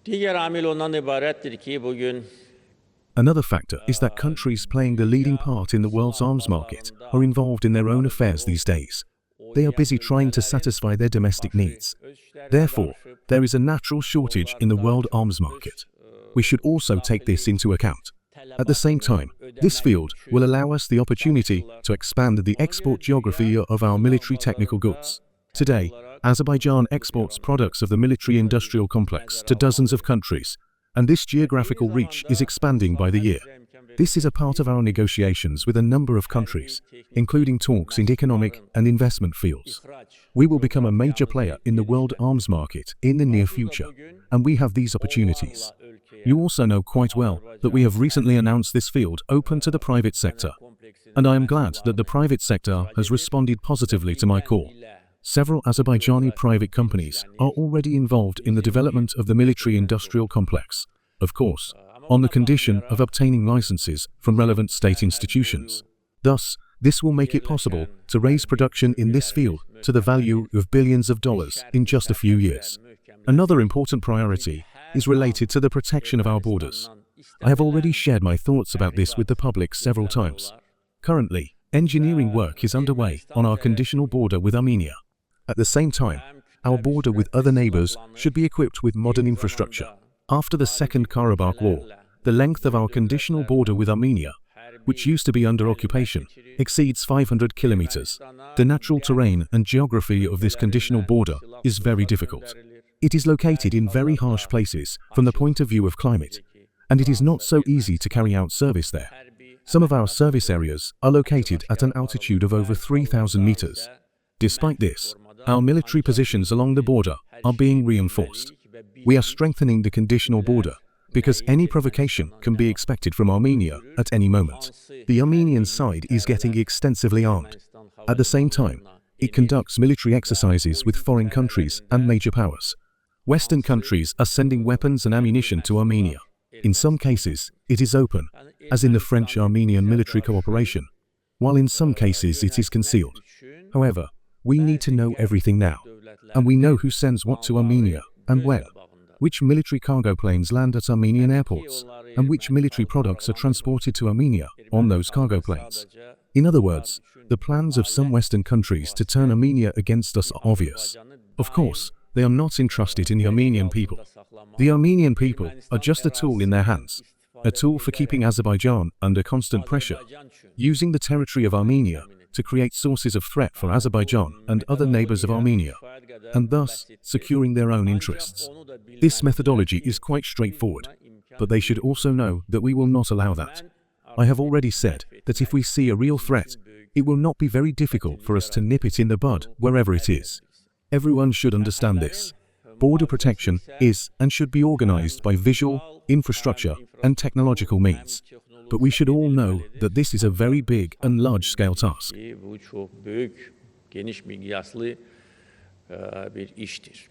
Diğer amil ondan ibarettir ki bugün Another factor is that countries playing the leading part in the world's arms market are involved in their own affairs these days. They are busy trying to satisfy their domestic needs. Therefore, there is a natural shortage in the world arms market. We should also take this into account. At the same time, this field will allow us the opportunity to expand the export geography of our military technical goods. Today, Azerbaijan exports products of the military-industrial complex to dozens of countries, and this geographical reach is expanding by the year. This is a part of our negotiations with a number of countries, including talks in economic and investment fields. We will become a major player in the world arms market in the near future, and we have these opportunities. You also know quite well that we have recently announced this field open to the private sector, and I am glad that the private sector has responded positively to my call. Several Azerbaijani private companies are already involved in the development of the military-industrial complex, of course, on the condition of obtaining licenses from relevant state institutions. Thus, this will make it possible to raise production in this field to the value of billions of dollars in just a few years. Another important priority is related to the protection of our borders. I have already shared my thoughts about this with the public several times. Currently, engineering work is underway on our conditional border with Armenia. At the same time, our border with other neighbors should be equipped with modern infrastructure. After the Second Karabakh War, the length of our conditional border with Armenia, which used to be under occupation, exceeds 500 kilometers. The natural terrain and geography of this conditional border is very difficult. It is located in very harsh places from the point of view of climate, and it is not so easy to carry out service there. Some of our service areas are located at an altitude of over 3,000 meters. Despite this, our military positions along the border are being reinforced. We are strengthening the conditional border because any provocation can be expected from Armenia at any moment. The Armenian side is getting extensively armed. At the same time, it conducts military exercises with foreign countries and major powers. Western countries are sending weapons and ammunition to Armenia. In some cases, it is open, as in the French-Armenian military cooperation, while in some cases it is concealed. However, we need to know everything now, and we know who sends what to Armenia and when, which military cargo planes land at Armenian airports, and which military products are transported to Armenia on those cargo planes. In other words, the plans of some Western countries to turn Armenia against us are obvious. Of course, they are not entrusted in the Armenian people. The Armenian people are just a tool in their hands, a tool for keeping Azerbaijan under constant pressure, using the territory of Armenia to create sources of threat for Azerbaijan and other neighbors of Armenia, and thus securing their own interests. This methodology is quite straightforward, but they should also know that we will not allow that. I have already said that if we see a real threat, it will not be very difficult for us to nip it in the bud wherever it is. Everyone should understand this. Border protection is and should be organized by visual, infrastructure, and technological means. But we should all know that this is a very big and large-scale task. Bu çok büyük, geniş miqyaslı bir iştir.